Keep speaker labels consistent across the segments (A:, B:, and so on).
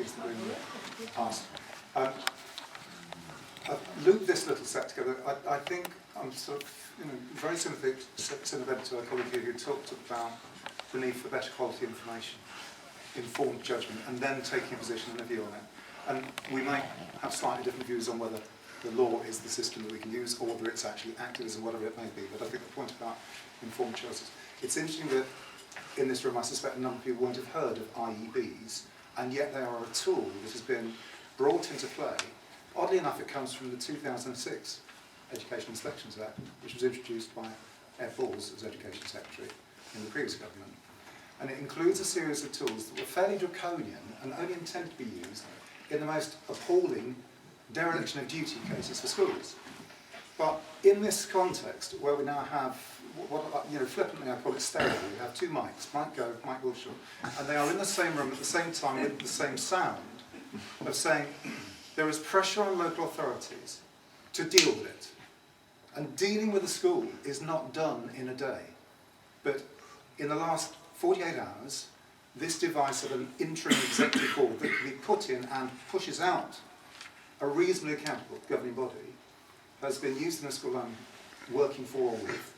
A: things that we asked. I've looped this little set together. I think I'm sort of, very sympathetic to a colleague here who talked about the need for better quality information, informed judgment, and then taking a position and a view on it. And we might have slightly different views on whether the law is the system that we can use or whether it's actually activism, whatever it may be. But I think the point about informed choices. It's interesting that in this room I suspect a number of people won't have heard of IEBs, and yet they are a tool that has been brought into play. Oddly enough, it comes from the 2006 Education Inspections Act, which was introduced by Ed Balls as Education Secretary in the previous government. And it includes a series of tools that were fairly draconian and only intended to be used in the most appalling dereliction of duty cases for schools. But in this context, where we now have, flippantly I call it stereo, we have two mics, Mike Gove, Mike Wilshaw, and they are in the same room at the same time with the same sound of saying there is pressure on local authorities to deal with it. And dealing with a school is not done in a day. But in the last 48 hours, this device of an interim executive board that can be put in and pushes out a reasonably accountable governing body has been used in a school I'm working for or with,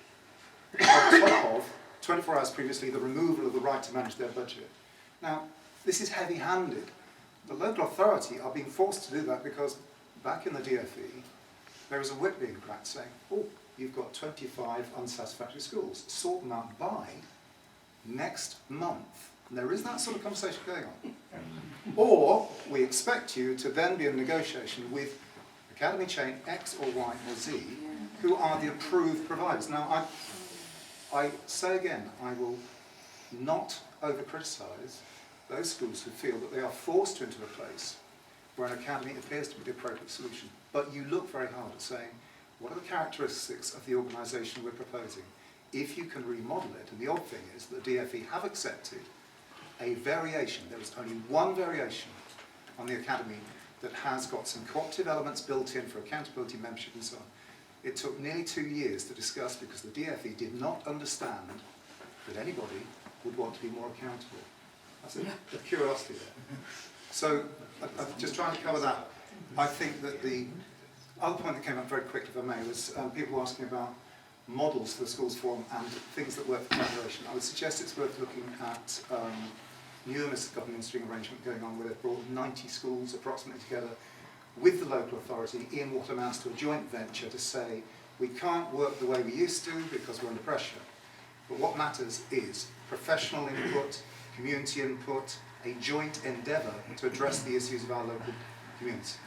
A: on top of 24 hours previously the removal of the right to manage their budget. Now, this is heavy-handed. The local authority are being forced to do that because back in the DFE, there is a whip being cracked saying, oh, you've got 25 unsatisfactory schools. Sort them out by next month. And there is that sort of conversation going on. Or we expect you to then be in negotiation with academy chain X or Y or Z, who are the approved providers. Now, I say again, I will not over-criticise those schools who feel that they are forced into a place where an academy appears to be the appropriate solution. But you look very hard at saying, what are the characteristics of the organisation we're proposing? If you can remodel it, and the odd thing is that the DFE have accepted a variation, there is only one variation on the academy that has got some cooperative elements built in for accountability, membership and so on. It took nearly 2 years to discuss because the DFE did not understand that anybody would want to be more accountable. That's a curiosity there. So, I'm just trying to cover that. I think that the other point that came up very quickly, if I may, was people asking about models for the schools forum and things that work for collaboration. I would suggest it's worth looking at numerous government ministering arrangement going on where they've brought 90 schools approximately together with the local authority in what amounts to a joint venture to say we can't work the way we used to because we're under pressure. But what matters is professional input, community input, a joint endeavour to address the issues of our local community.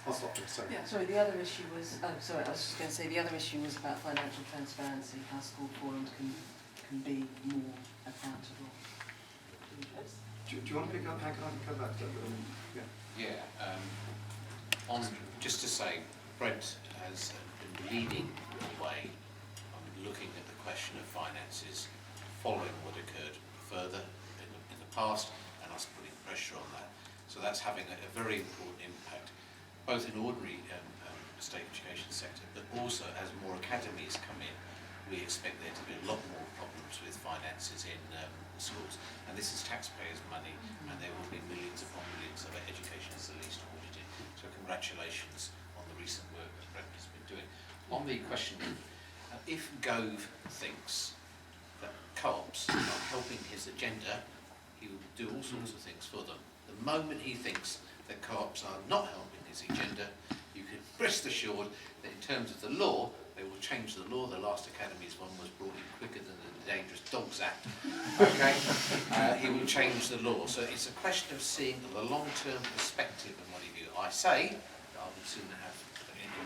A: I'll stop there, sorry.
B: Yeah, sorry, the other issue was, I was just going to say, the other issue was about financial transparency, how school forums can be more accountable.
A: Do you want to pick up, how can I cover that?
C: Just to say, Brent has been leading the way on looking at the question of finances following what occurred further in the past and us putting pressure on that. So that's having a very important impact, both in ordinary state education sector, but also as more academies come in, we expect there to be a lot more problems with finances in schools. And this is taxpayers' money, and there will be millions upon millions of education is the least audited. So congratulations on the recent work that Brent has been doing. On the question, if Gove thinks that co-ops are helping his agenda, he will do all sorts of things for them. The moment he thinks that co-ops are not helping his agenda, you can rest assured that in terms of the law, they will change the law. The last Academies one was brought in quicker than the Dangerous Dogs Act. Okay, he will change the law. So it's a question of seeing the long-term perspective in what he view. I say that I would sooner have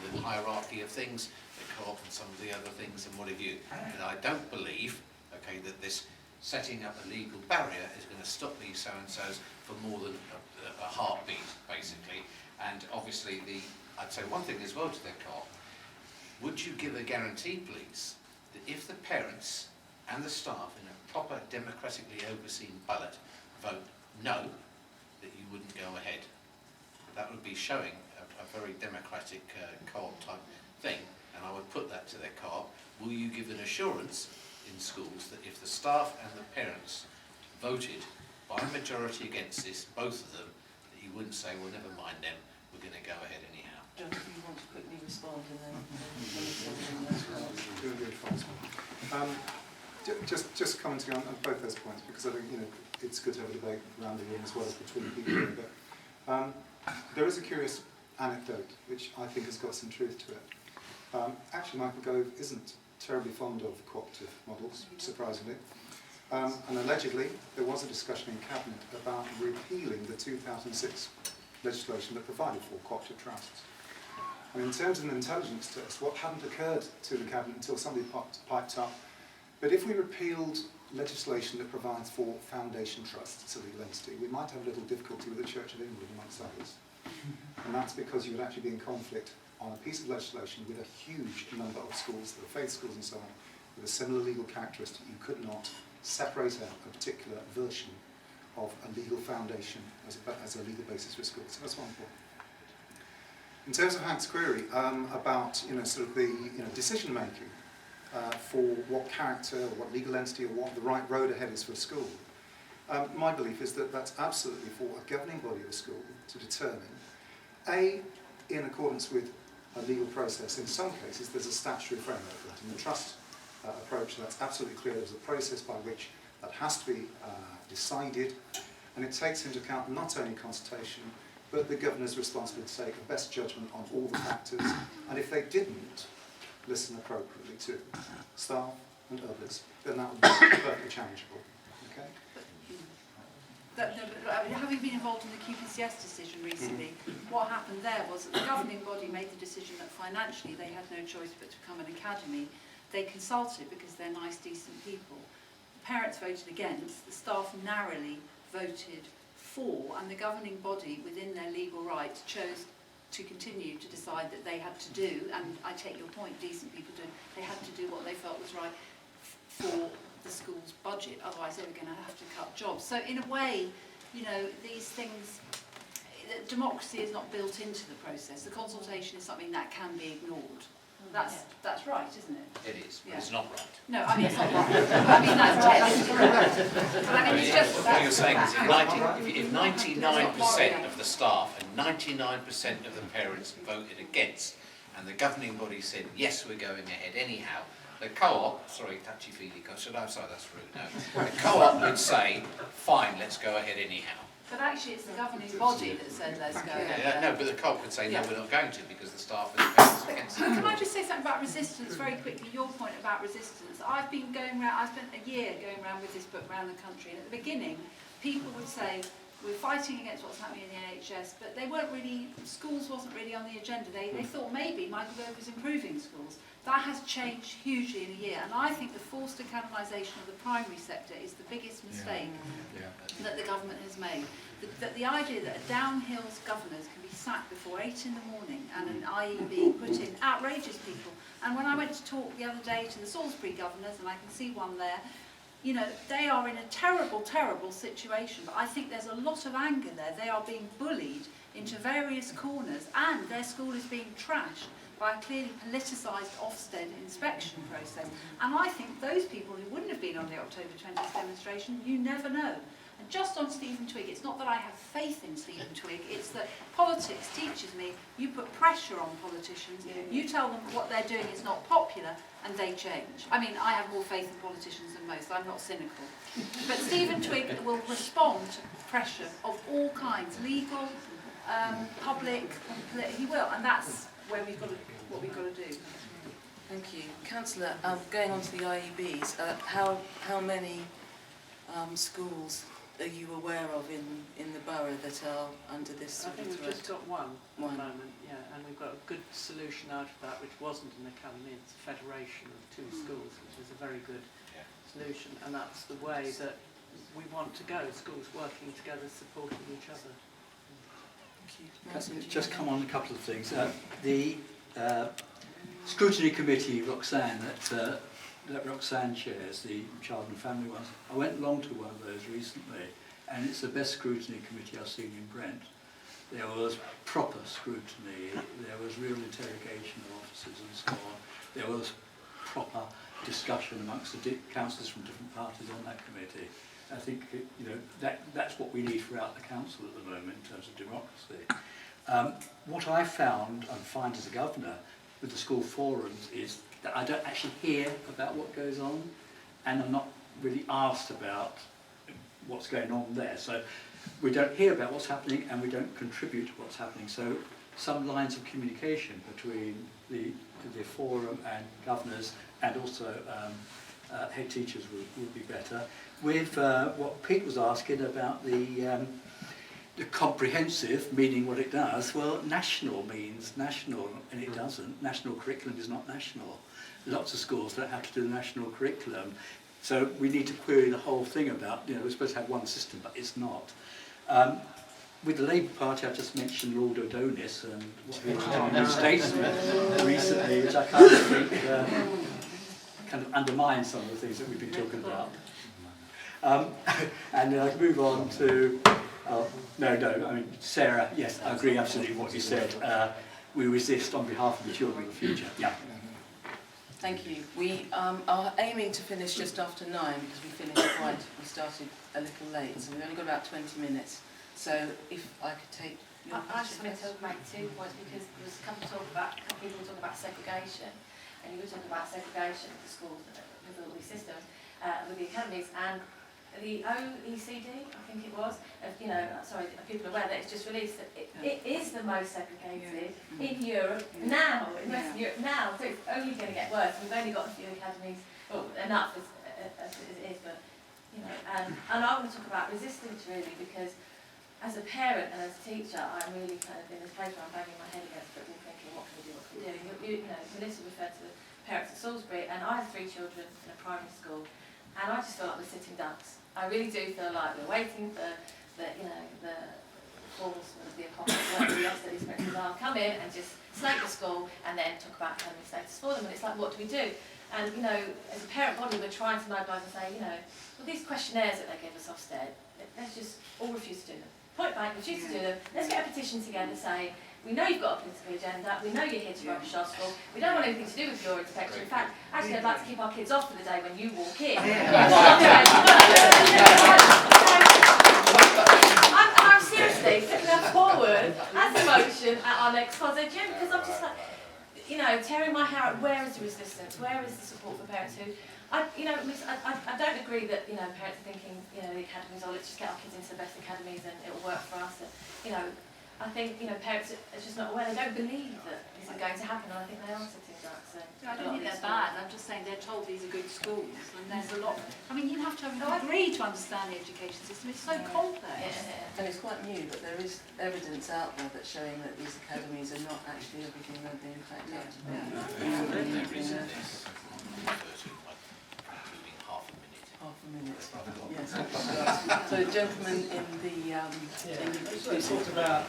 C: in the hierarchy of things the co-op and some of the other things in what he view. And I don't believe, okay, that this setting up a legal barrier is going to stop these so-and-sos for more than a heartbeat, basically. And obviously, I'd say one thing as well to their co-op. Would you give a guarantee, please, that if the parents and the staff in a proper democratically overseen ballot vote no, that you wouldn't go ahead? That would be showing a very democratic co-op type thing, and I would put that to their co-op. Will you give an assurance in schools that if the staff and the parents voted by a majority against this, both of them, that you wouldn't say, well, never mind them, we're going to go ahead anyhow.
B: John, if you want to quickly respond and then as well.
A: Just commenting on both those points, because I think it's good to have a debate around the room as well as between people here. But there is a curious anecdote which I think has got some truth to it. Actually, Michael Gove isn't terribly fond of cooperative models, surprisingly. And allegedly, there was a discussion in Cabinet about repealing the 2006 legislation that provided for cooperative trusts. And in terms of an intelligence test, what hadn't occurred to the Cabinet until somebody piped up, but if we repealed legislation that provides for foundation trusts, it's a legal entity, we might have a little difficulty with the Church of England, amongst others. And that's because you would actually be in conflict on a piece of legislation with a huge number of schools, the faith schools and so on, with a similar legal characteristic. You could not separate out a particular version of a legal foundation as a legal basis for schools. So that's one point. In terms of Hank's query about sort of the decision making for what character, or what legal entity, or what the right road ahead is for a school, my belief is that that's absolutely for a governing body of a school to determine. A, in accordance with a legal process, in some cases there's a statutory framework for that. In the trust approach, that's absolutely clear. There's a process by which that has to be decided, and it takes into account not only consultation, but the governor's responsibility to take the best judgment on all the factors, and if they didn't listen appropriately to staff and others, then that would be perfectly challengeable. Okay?
D: Having been involved in the QPCS decision recently, what happened there was that the governing body made the decision that financially they had no choice but to become an academy. They consulted because they're nice, decent people. The parents voted against, the staff narrowly voted for, and the governing body, within their legal rights, chose to continue to decide that they had to do, and I take your point, decent people do, they had to do what they felt was right for the school's budget, otherwise they were going to have to cut jobs. So in a way, these things, democracy is not built into the process. The consultation is something that can be ignored. That's right, isn't it?
C: It is, but it's not right.
D: No, I mean, it's not right. I mean, that's technically correct. But I mean, it's just...
C: What you're saying is if 99% of the staff and 99% of the parents voted against, and the governing body said, yes, we're going ahead anyhow, the co-op, sorry, touchy-feely, should I say that's rude? No. The co-op would say, fine, let's go ahead anyhow.
D: But actually, it's the governing body that said, let's go ahead.
C: Yeah, no, but the co-op would say, no, we're not going to, because the staff and the parents are against it.
D: Can I just say something about resistance very quickly? Your point about resistance. I've been going around, I spent a year going around with this book around the country, and at the beginning, people would say, we're fighting against what's happening in the NHS, but they weren't really, schools wasn't really on the agenda. They thought maybe Michael Gove was improving schools. That has changed hugely in a year, and I think the forced academisation of the primary sector is the biggest mistake that the government has made. The idea that a downhill's governors can be sacked before 8 in the morning and an IEB put in outrageous people. And when I went to talk the other day to the Salisbury governors, and I can see one there, they are in a terrible, terrible situation, but I think there's a lot of anger there. They are being bullied into various corners, and their school is being trashed by a clearly politicised Ofsted inspection process. And I think those people who wouldn't have been on the October 20th demonstration, you never know. And just on Stephen Twigg, it's not that I have faith in Stephen Twigg, it's that politics teaches me you put pressure on politicians, you tell them what they're doing is not popular, and they change. I mean, I have more faith in politicians than most, I'm not cynical. But Stephen Twigg will respond to pressure of all kinds, legal, public, he will, and that's where what we've got to do.
B: Thank you. Councillor, going on to the IEBs, how many schools are you aware of in the borough that are under this
E: I think we've just got one at the moment, and we've got a good solution out of that, which wasn't an academy, it's a federation of 2 schools, which is a very good solution, and that's the way that we want to go, schools working together, supporting each other.
F: Just come on a couple of things. The scrutiny committee, Roxanne, that Roxanne chairs, the child and family ones, I went along to one of those recently, and it's the best scrutiny committee I've seen in Brent. There was proper scrutiny, there was real interrogation of officers and so on, there was proper discussion amongst the councillors from different parties on that committee. I think that's what we need throughout the council at the moment in terms of democracy. What I found and find as a governor with the school forums is that I don't actually hear about what goes on, and I'm not really asked about what's going on there. So we don't hear about what's happening, and we don't contribute to what's happening. So some lines of communication between the forum and governors, and also head teachers would be better. With what Pete was asking about the comprehensive, meaning what it does, well, national means national, and it doesn't. National curriculum is not national. Lots of schools don't have to do the national curriculum. So we need to query the whole thing about, we're supposed to have one system, but it's not. With the Labour Party, I just mentioned Lord Adonis and what he was doing in New Statesman recently, which I kind of think kind of undermines some of the things that we've been talking about. And I move on to, Sarah, yes, I agree absolutely with what you said. We resist on behalf of the children of the future. Yeah.
B: Thank you. We are aiming to finish just after 9 because we started a little late, so we've only got about 20 minutes. So if I could take your
G: I just wanted to make 2 points, because there was a couple people talking about segregation, and you were talking about segregation at the schools with all these systems, with the academies, and the OECD, I think it was, people are aware that it's just released that it is the most segregated in Europe now, in Western Europe now, so it's only going to get worse. We've only got a few academies, well, enough as it is, but, and I want to talk about resistance really, because as a parent and as a teacher, I'm really kind of in this place where I'm banging my head against the wall thinking, what can we do? Melissa referred to the parents at Salisbury, and I have 3 children in a primary school, and I just feel like we're sitting ducks. I really do feel like we're waiting for the forms of the apocalypse, whatever the studies principals are, come in and just slate the school and then talk about academic status for them. And it's like, what do we do? And as a parent body, we're trying to mobilise and say, well, these questionnaires that they give us Ofsted, let's just all refuse to do them. Point blank, refuse to do them. Let's get a petition together, say, we know you've got a political agenda, we know you're here to rubbish our school, we don't want anything to do with your inspection. In fact, actually I'd like to keep our kids off for the day when you walk in. I'm seriously putting that forward as a motion at our next COSO gym, because I'm just like, tearing my hair out, where is the resistance, where is the support for parents who, I don't agree that, parents are thinking, the academies, let's just get our kids into the best academies and it'll work for us. And, I think, parents are just not aware, they don't believe that this is going to happen, and I think they are sitting ducks.
D: I don't think they're bad, I'm just saying they're told these are good schools, and there's a lot. You have to have a degree to understand the education system, it's so complex.
B: And it's quite new, but there is evidence out there that's showing that these academies are not actually everything that they in fact are to be. Half a minute. Yes. So, gentlemen in the
H: I just want to talk about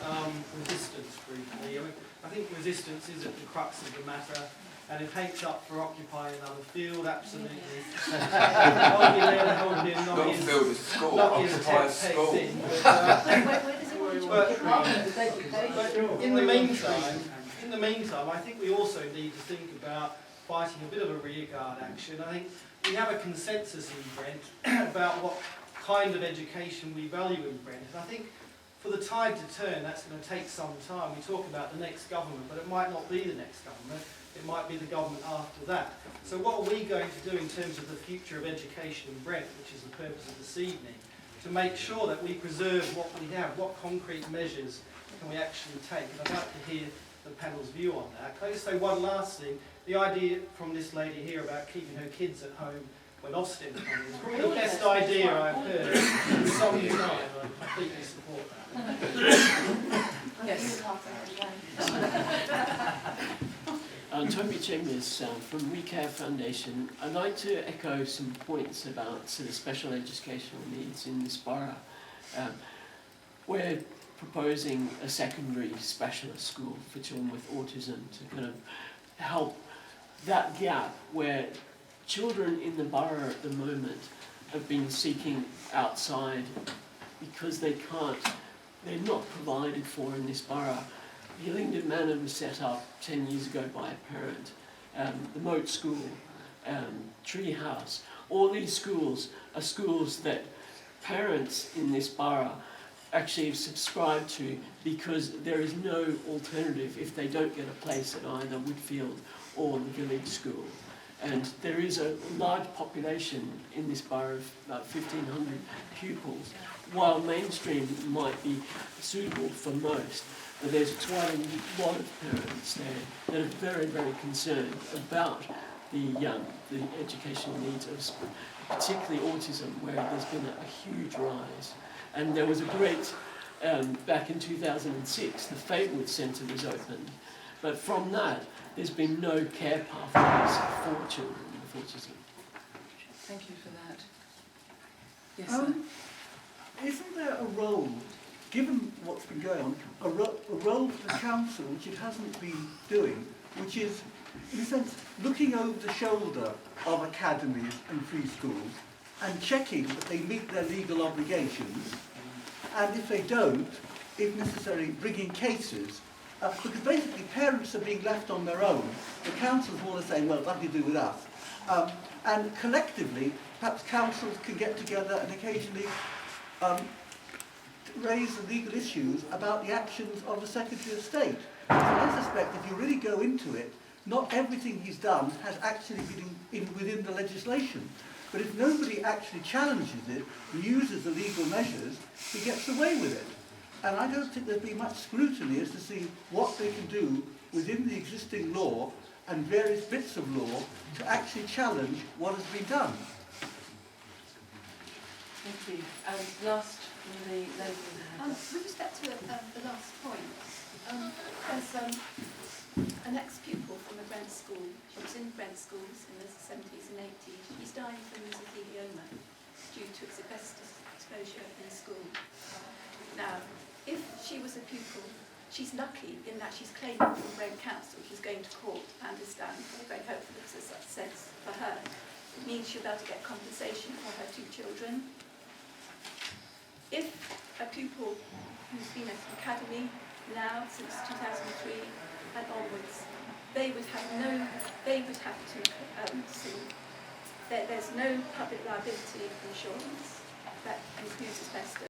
H: resistance briefly. I think resistance is at the crux of the matter, and if hate's up for occupying another field, absolutely. I'll be there to help him, not his tech thing. But in the meantime, I think we also need to think about fighting a bit of a rearguard action. I think we have a consensus in Brent about what kind of education we value in Brent. And I think for the tide to turn, that's going to take some time. We talk about the next government, but it might not be the next government. It might be the government after that. So what are we going to do in terms of the future of education in Brent, which is the purpose of this evening, to make sure that we preserve what we have? What concrete measures can we actually take? And I'd like to hear the panel's view on that. Can I just say one last thing? The idea from this lady here about keeping her kids at home when Ofsted comes is probably the best idea I've heard in some time. I completely support that.
B: Yes.
I: Toby Chambers from We Care Foundation. I'd like to echo some points about sort of special educational needs in this borough. We're proposing a secondary specialist school for children with autism to kind of help that gap where children in the borough at the moment have been seeking outside because they're not provided for in this borough. Hillingdon Manor was set up 10 years ago by a parent. The Moat School, Tree House, all these schools are schools that parents in this borough actually subscribe to, because there is no alternative if they don't get a place at either Whitfield or the village school. And there is a large population in this borough of about 1,500 pupils, while mainstream might be suitable for most. But there's quite a lot of parents there that are very, very concerned about the educational needs of, particularly autism, where there's been a huge rise. And there was a great, back in 2006, the Fablewood Centre was opened. But from that, there's been no care pathways for children with autism.
B: Thank you for that. Yes, sir.
J: Isn't there a role, given what's been going on, a role for the council which it hasn't been doing, which is, in a sense, looking over the shoulder of academies and free schools and checking that they meet their legal obligations, and if they don't, if necessary, bringing cases, because basically parents are being left on their own. The council's more or less saying, well, nothing to do with us. And collectively, perhaps councils can get together and occasionally raise the legal issues about the actions of the Secretary of State. So I suspect if you really go into it, not everything he's done has actually been within the legislation. But if nobody actually challenges it and uses the legal measures, he gets away with it. And I don't think there'd be much scrutiny as to see what they can do within the existing law and various bits of law to actually challenge what has been done.
B: Thank you. And last, the lady in the hand.
K: With respect to the last point, there's an ex-pupil from a Brent school. She was in Brent schools in the 70s and 80s. She's dying from mesothelioma due to asbestos exposure in school. Now, if she was a pupil, she's lucky in that she's claiming from Brent Council. She's going to court, I understand. I'm very hopeful it's a success for her. It means she'll be able to get compensation for her 2 children. If a pupil who's been at the academy now since 2003 and onwards, they would have to sue. There's no public liability insurance that includes asbestos.